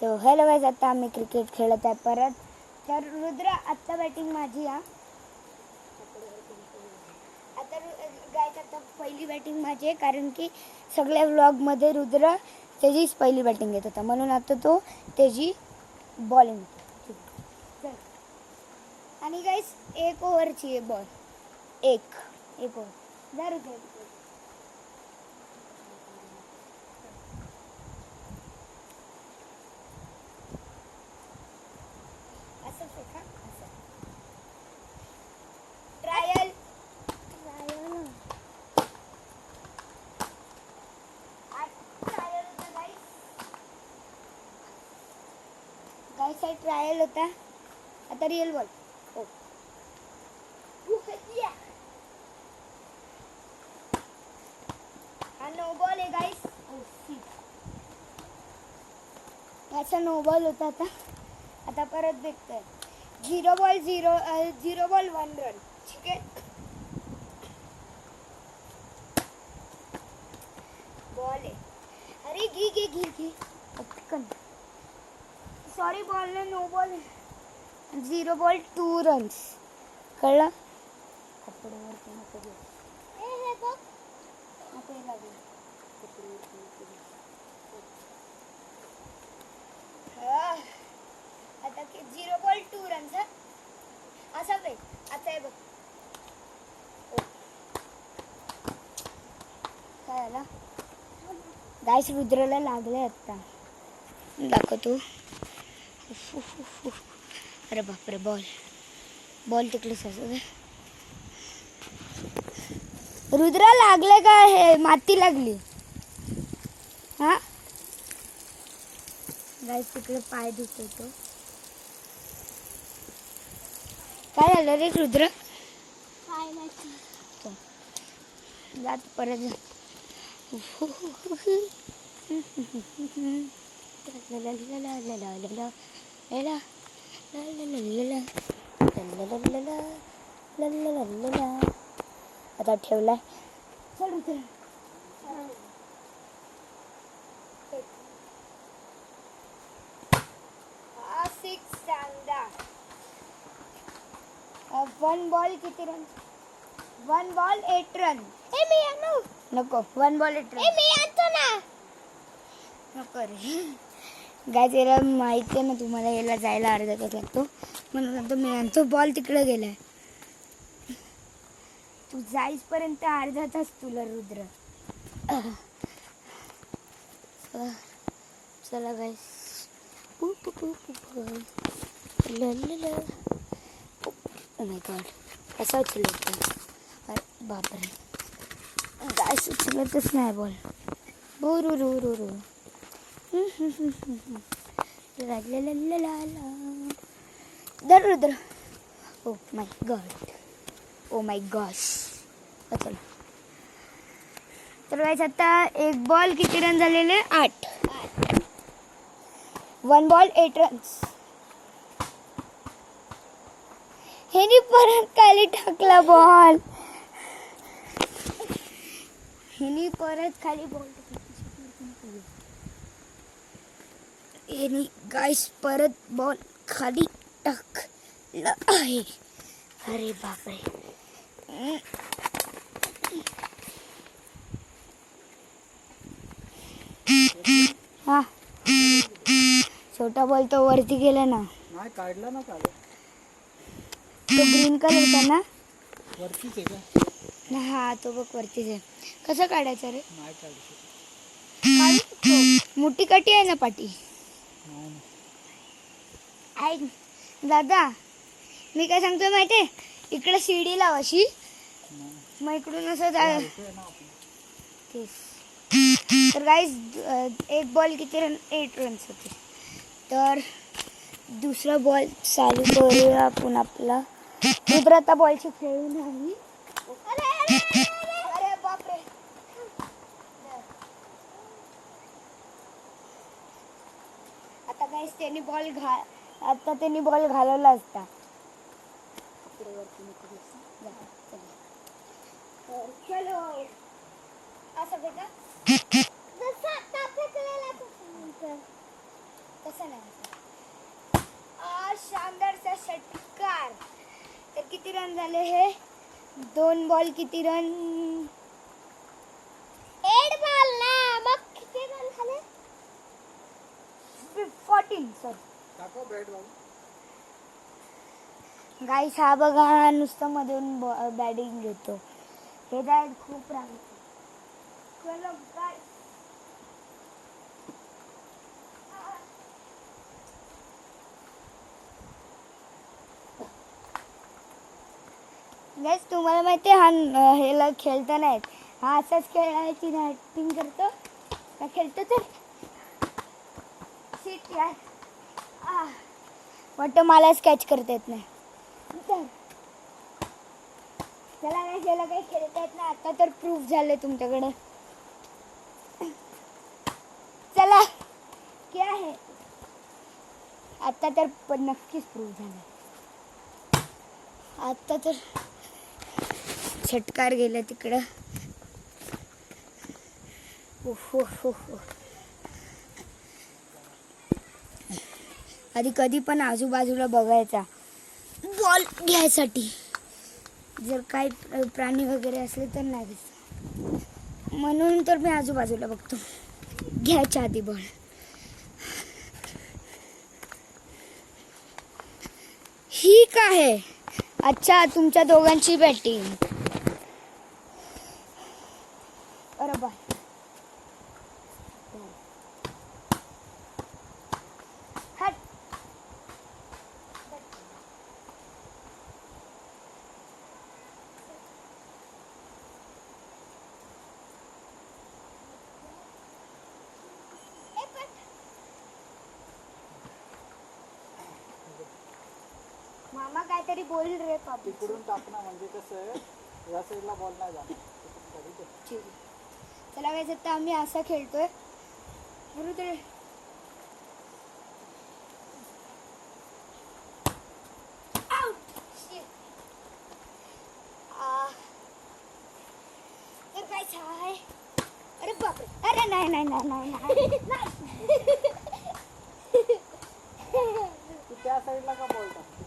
So hello guys, आता आम्ही cricket खेळत आहे परत. तर रुद्र आत्ता बॅटिंग माझी. आता गाईज आता पहिली बॅटिंग माझी आहे, कारण की सगळ्या व्लॉगमध्ये रुद्र त्याचीच पहिली बॅटिंग घेत होता, म्हणून आता तो त्याची बॉलिंग. आणि गाईज 1 ओव्हरची आहे बॉल. एक ओव्हर जा रुद्र. ट्रायल ट्रायल होता. आता रिअल बॉल. हा नो बॉल आहे गाईस. याचा नो बॉल होता. आता परत देखतोय. 0 बॉल 1 रन. ठीक आहे. बॉल आहे. अरे घे पटकन. सॉरी बॉल ना, नो बॉल. 0 ball 2 runs. कळलं? कपड्यावर नको घेऊ. हे बघ नको लागेल. आता 0 बॉल 2 रन्स. असा बघ. आता हे बघ काय झालं गाईस. रुद्रला लागले आता. दाखवतो. अरे बापरे, बॉल तिकडेच असं. रुद्रा लागले का? हे माती लागली. हा गाईस तिकडे पाय दुखतो तो. काय झालं रे रुद्र? काय नाही. जात परत जा. आता ठेवलाय. सिक्स चांगला. 1 बॉल किती रन? 1 ball 8 run. मी आणू नको. 1 बॉल 8 रन. मी आणतो ना. नको रे गाईज, याला माहिती आहे ना तुम्हाला, याला जायला अर्धा तास लागतो, म्हणून सांगतो मी आणतो. बॉल तिकडे गेलाय. तू जाईसपर्यंत अर्धा तास तुला रुद्र. चला गाईस. ओ माय गॉड, कसा उचलत? अरे बापरे गाईस, उचलतच नाही बॉल. बोरू दर रुद्र. Oh my gosh. चला. तर गाईस आता 1 बॉल किती रन झालेले? 8. 1 बॉल 8 रन्स. ह्यानी परत खाली टाकला बॉल. ह्यानी परत खाली बॉल ह्यानी गाईस परत बॉल खाली टाकला आहे. अरे बापरे. हा छोटा बॉल तो वरती गेला ना. नाही काढला ना. तो ग्रीन कलरचा ना. वरतीच आहे का? हा तो बघ वरतीच आहे. कसं काढायचं रे? नाही काढू शकतो. मोठी काठी आहे ना पाठी. ऐक दादा, मी काय सांगतोय माहितीये, इकडे शिडी लाव अशी, मग इकडून असं तर गाईज 1 बॉल किती रन? 8 रन्स होते. तर दुसरा बॉल चालू करूया आपण आपला. रुद्र आता बॉलची खेळून आहे. अरे बापरे. आता गाईज त्यांनी बॉल घालवला असता. चलो असं बेटा. तसं नाही. शानदारचा षटकार. तर किती रन झाले हे? 2 बॉल किती रन? 8 बॉल ना, मग किती रन झाले? 14 सॉरी. दाखव बॅट बॉल. गाईस हा बघा नुसतं मधून बॅटिंग घेतो. हे काय खूप राग. चलो गाईस. गाईस तुम्हाला माहिती आहे हा ह्याला खेळता नाहीत. हा असाच खेळायची बॅटिंग करतो का खेळतो तर शिट यार. वाटतं मलाच कॅच करता येत नाही. तर त्याला नाही त्याला काही खेळता येत नाही. आता तर प्रूफ झाले तुमच्याकडे. चला क्या आहे आता तर नक्कीच प्रूफ झालं. आता तर षटकार गेला तिकडं. हो. आधी कधी पण आजूबाजूला बघायचा बॉल घ्यायसाठी. जर काही प्राणी वगैरे असले तर नाही दिसत. म्हणून तर मी आजूबाजूला बघतो घ्यायच्या आधी बॉल. ही काय आहे? अच्छा तुमच्या दोघांची बॅटिंग. अरे बाय. हट. मामा काहीतरी बोल रे पापा. तिकडून टाकणं म्हणजे कसं आहे, या साईडला बॉल नाही जाणार. ठीक आहे. चला काय आता आम्ही असा खेळतोय. बरोबर ते तर काय आहे? अरे बापरे. अरे नाही. तू त्या साईडला का बॉल टाकतो?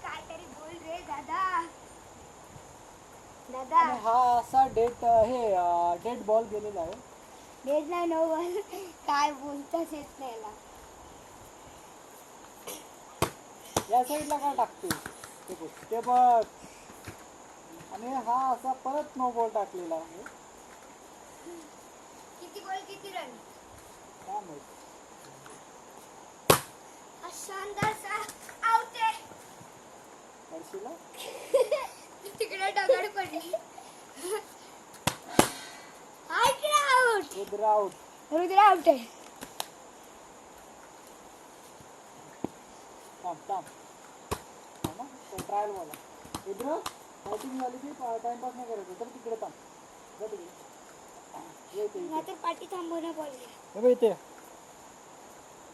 काहीतरी बोल रे दादा. आणि हा असा डेड बॉल गेलेला आहे. डेट नाही नो बॉल. काय बोलताच येत नाही याला. या साईडला का टाकते? ते बघ. आणि हा असा परत नो बॉल टाकलेला आहे. किती बॉल किती रन? काय माहिती. शानदारचा आउट आहे. हर्षीला तिकडे दगड पडली. Out. Rudra out. Rudra out आहे. थांब ना, तो ट्रायल बॉल आहे. रुद्र बॅटिंग झाली की टाइमपास नाही करायचं, तर तिकडे थांब. जा तिकडे. ये इथे. नाहीतर पाठी थांबवणं बॉल. हे बघ इथे.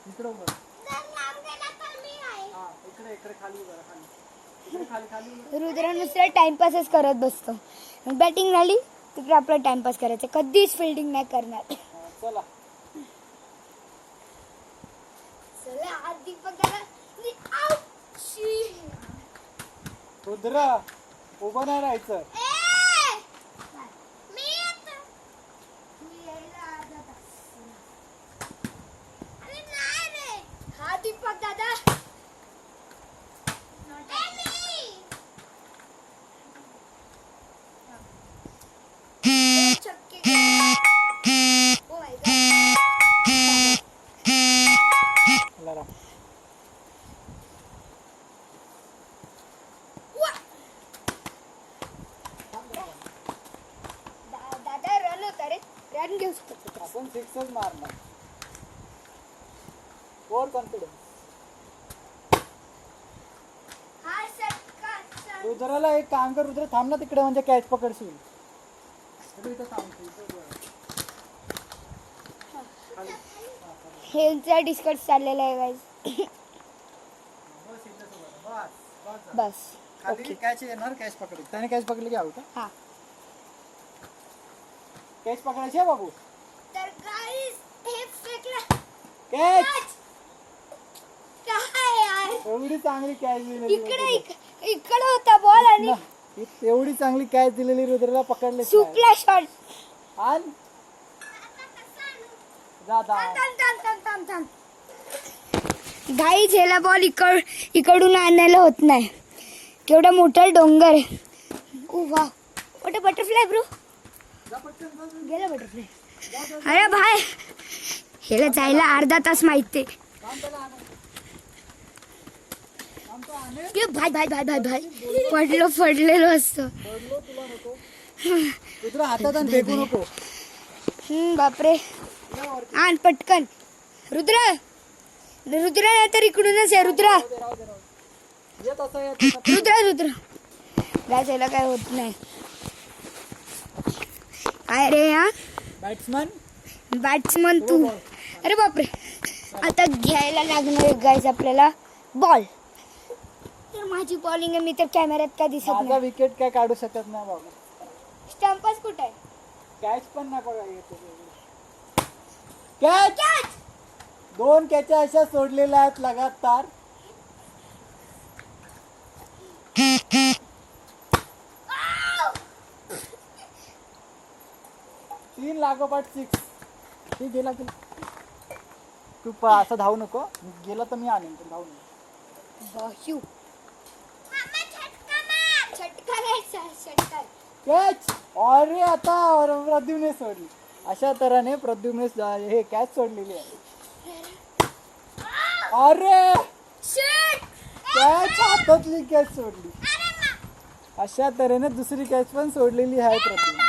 इकडे उभं. हा इकडे खाली उभं राहा, खाली. इकडे खाली उभं राहा. रुद्र नुसतं टाइमपासच करत बसतो. बॅटिंग झाली तिकडे आपला टाइमपास करायचा. कधीच फिल्डिंग नाही करणार. चला. चला आज दीपक दादा रुद्र उभं नाही राहायचं. हा दीपक दादा. अलाराम. दादा रन होता रे. रन घेऊ शकतो. आपण सिक्सच मारणार. Over confidence. हा षटकार. रुद्राला एक काम कर. रुद्र थांब ना तिकडे, म्हणजे कॅच पकडशील. इथं थांब. हेचा डिस्कस चाललेला आहे गाईज. बस खाली कॅच येणार, कॅच पकड. त्याने कॅच पकडली की आउट. हा. कॅच पकडायची आहे बाबू. तर गाईज हे कॅच. काय यार, एवढी चांगली कॅच दिलेली इकडे होता बॉल आणि एवढी चांगली कॅच दिलेली रुद्रला पकडले सुपला शॉट. आणि जा गाईज ह्याला बॉल इकडून आणायला होत नाही. केवढा मोठा डोंगर आहे. ओ वा, मोठा बटरफ्लाय ब्रो. गेला बटरफ्लाय. अरे भाई, ह्याला जायला अर्धा तास माहिती. भाई भाई भाई भाई भाई पडलेलो असतो. रुद्र हातात आणि फेकू नको. बापरे. आण पटकन रुद्र. नाही तर इकडूनच आहे रुद्र. रुद्र गायस याला काय होत नाही. काय रे हा बॅट्समन तू. अरे बापरे, आता घ्यायला लागणार आहे गायस आपल्याला बॉल. तर माझी बॉलिंग आहे, मी तर कॅमेऱ्यात काय दिसत माझा नाही. विकेट काय काढू शकत नाही बाबा. स्टंपच कुठे आहे. कॅच पण नाही बघा. कॅच. 2 कॅच अशा सोडलेल्या आहेत लगातार. 3 लागोपाठ 6. ठीक गेला. तू असं धावू नको. गेला तर मी आणेन, पण धावू नको. कॅच. अरे आता प्रद्युम्ने सोडली. अशा तऱ्हेने प्रद्युम्ने हे कॅच सोडलेली आहे. अरे कॅच हातातली कॅच सोडली. अशा तऱ्हेने दुसरी कॅच पण सोडलेली आहे प्रद्युम्ने.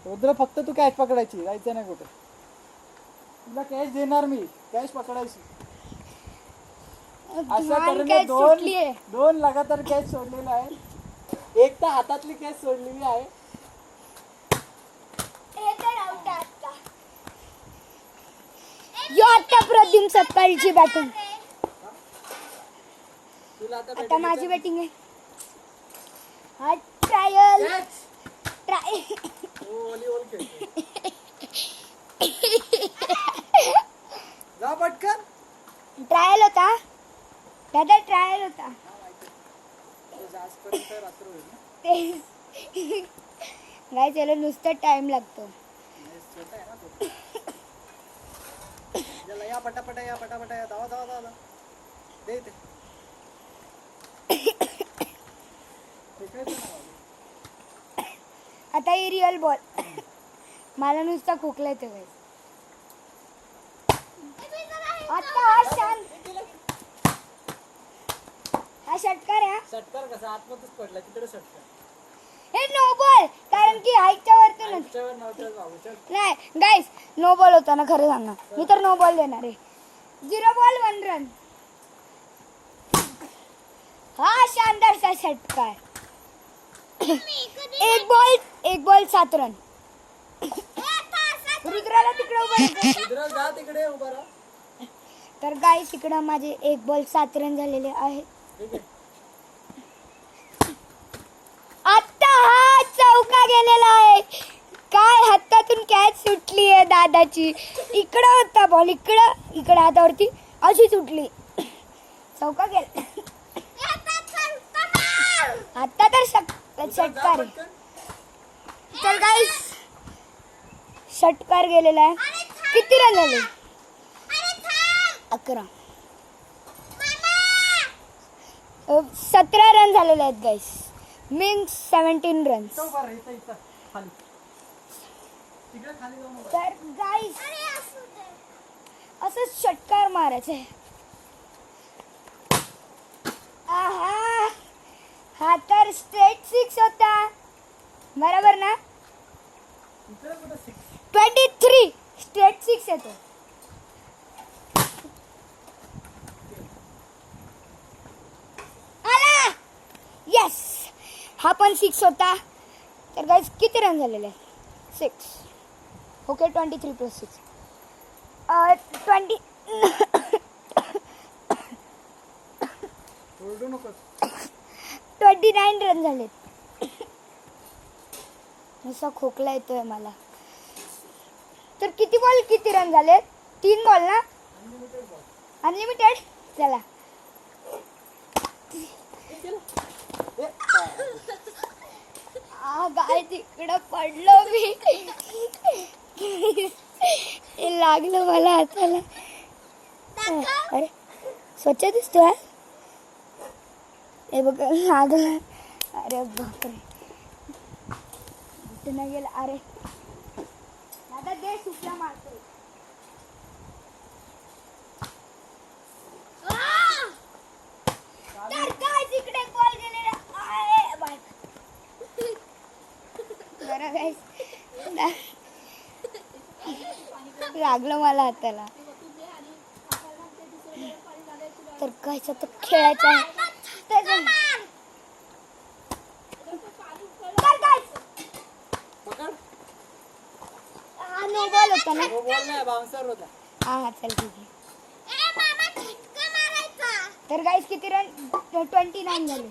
रुद्र फक्त तू कॅच पकडायची, जायचं नाही कुठे. तुला कॅच देणार मी, कॅच पकडायची. अशा तऱ्हेने दोन लगातार कॅच सोडलेला आहे. एक तर हातातली कॅच सोडलेली आहे. आता प्रद्युम्न सत्काळची बॅटिंग. तुला आता माझी बॅटिंग आहे. हा ट्रायल. जा पटकन. ट्रायल होता दादा, ट्रायल होता. काय त्याला नुसतं टाइम लागतो. या पटापटा या धावा दे ते. आता ही रिअल बॉल. मला नुसता खोकला येतो. आता हा षटकार आहे. षटकार कसा आतमध्येच पडला, तिकडे षटकार. हे नो बॉल, कारण की हाईटच्या वरती नाही. गाईस नो बॉल होता ना, खरं सांगा. मी तर नो बॉल देणार आहे. 0 बॉल 1 रन. हा शानदारचा षटकार. 1 बॉल 7 रन. रुद्राला तिकडे उभा राहा. तर गाईस इकडं माझे 1 बॉल 7 रन झालेले आहेत. आता हा चौका गेलेला आहे. काय हातातून कॅच सुटली आहे दादाची. इकडं होता बॉल, इकडं हातावरती अशी सुटली. चौका गेला. आता तर षटकार आहे. तर गाईस षटकार गेलेला आहे. किती रन झाले. 11. 17 रन झालेले आहेत गाईस. Means 17 runs. तर गाईस असं षटकार मारायचं. आहा, हा तर स्ट्रेट 6 होता, बरोबर ना. 23 स्ट्रेट 6 येतो. आला. यस, हा पण 6 होता. तर गाईस किती रन झालेले. 6. ओके, 23 + 6 20. 29 रन झालेत. नुसता खोकला येतोय मला. तर किती बॉल किती रन झालेत. 3 बॉल ना, अनलिमिटेड बॉल. अनलिमिटेड. चला गाय तिकडं पडलो मी. हे लागलं मला हाताला. अरे स्वच्छ दिसतोय. हे बघ लागलं. अरे बापरे नाही गेला. अरे दादा दे सुटला मारतो. तर काय तिकडे बॉल गेलेला आहे बाय. जरा गाईस लागलं मला हाताला. तर कायचं तर खेळायचं आहे. पकड. हा नो बॉल होता ना. वो बॉल नाही, बाउन्सर होता. हा चल ठीक आहे. तर गाईस किती रन 29 झाले.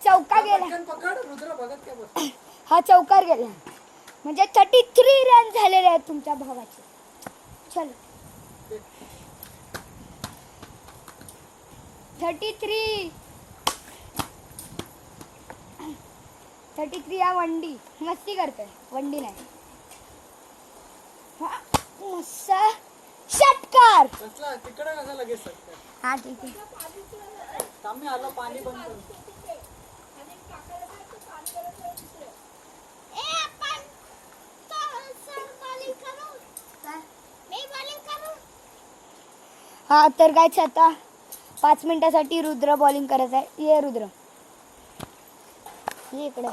चौका गेला. पटकन पकड. रुद्र बघत काय बस. हा चौकार गेला म्हणजे 33 रन झालेले आहेत तुमच्या भावाचे. चलो 33 या वंडी मस्ती करतोय. वंडी नाही. हा मस्त षटकार. कसला तिकडे कसा लगेच सटका. हा ठीक आहे. थांब मी आलो, पाणी बंद करू. हा तर गायच आता 5 मिनिटासाठी रुद्र बॉलिंग करत आहे. ये रुद्र ये इकडं.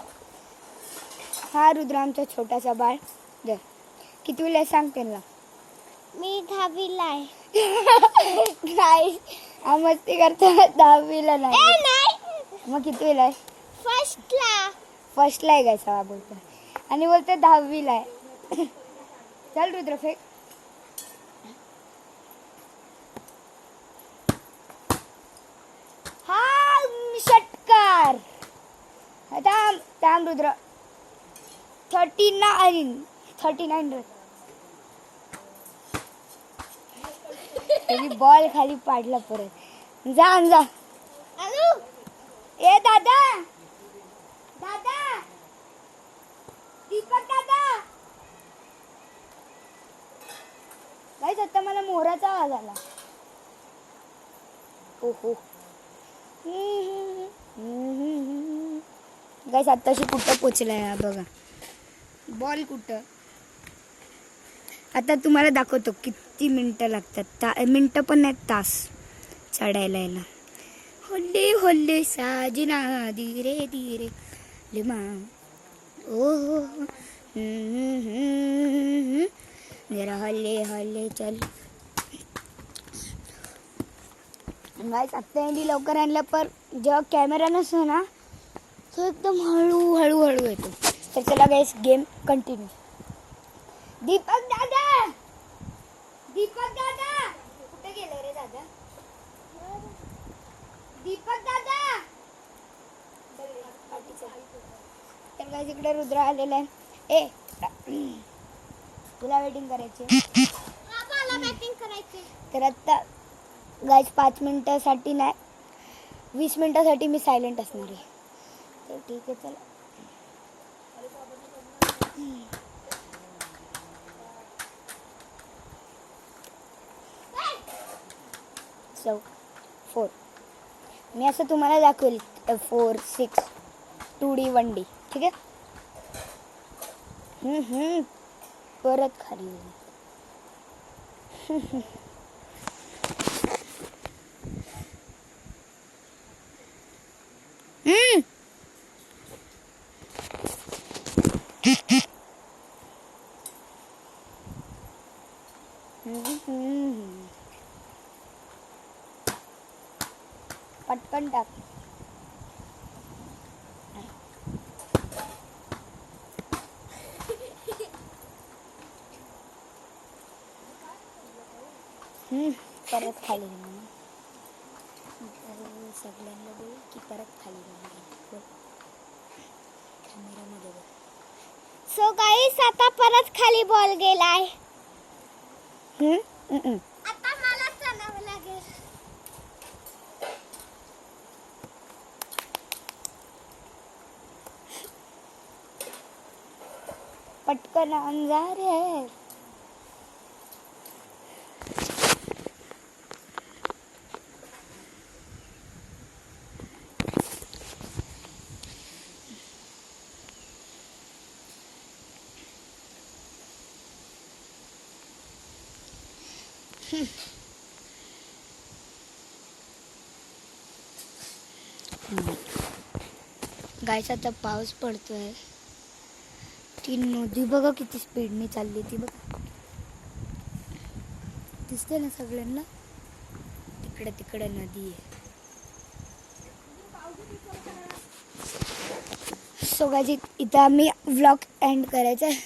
हा रुद्र आमचा छोटासा बाळ. जर कितवीला आहे सांग त्यांना. मी 10वीला आहे. नाही हा मस्ती करतो. 10वीला नाही. नाही मग कितवीला आहे. फर्स्टला. फर्स्टला आहे गायचा हा बोलतो. आणि बोलते 10वीला आहे. चल रुद्र फेक. हा षटकार. थांब रुद्र. 39 रन. बॉल खाली पाडला परत. जा ए दादा दीपक दादा. गाईस आता मला मोराचा आवाज आला. ओहो गाईस आताशी कुठं पोचलाय हा बघा. बॉल कुठं. आता तुम्हाला दाखवतो किती मिनिटं लागतात. मिनिटं पण नाही, तास चढायला यायला. होल्ले होल्ले साजना धीरे धीरे लिमा ओ जरा हल्ले हल्ले चल. गाईस आत्ता यांनी लवकर आणलं, पण जेव्हा कॅमेरा नसतो ना तो एकदम हळू येतो. तर चला गाईस गेम कंटिन्यू. दीपक दादा कुठे गेले रे दादा. दीपक दादा. तर गाईस इकडे रुद्र आलेला आहे. ए तुला वेटिंग करायची. मला बॅटिंग करायची. तर आता गाईस 5 मिनिटासाठी नाही 20 मिनिटासाठी मी सायलेंट असणार आहे. तर ठीक आहे चला. चौक 4. मी असं तुम्हाला दाखवेल 4 6 2D 1D. ठीक आहे. परत खाली. पटकन टाक. परत खाली सगळ्यांना बोल की परत खाली कॅमेरामध्ये बघ. सो गाईस आता परत खाली बॉल गेलाय. आता मला चालावं लागेल. पटकन जा रे. गायचा आता पाऊस पडतोय. ती नदी बघा किती स्पीडने चालली ती बघा. दिसते ना सगळ्यांना. तिकडे तिकडे नदी आहे. सो गायज इथं आम्ही व्लॉग एंड करायचा आहे.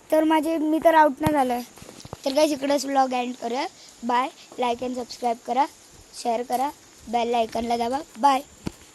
तर मी तर आउट नाही झालं आहे. तर गायज इकडेच व्लॉग एंड करूया. बाय. लाईक अँड सबस्क्राईब करा, शेअर करा, बेल आयकॉनला दाबा. बाय.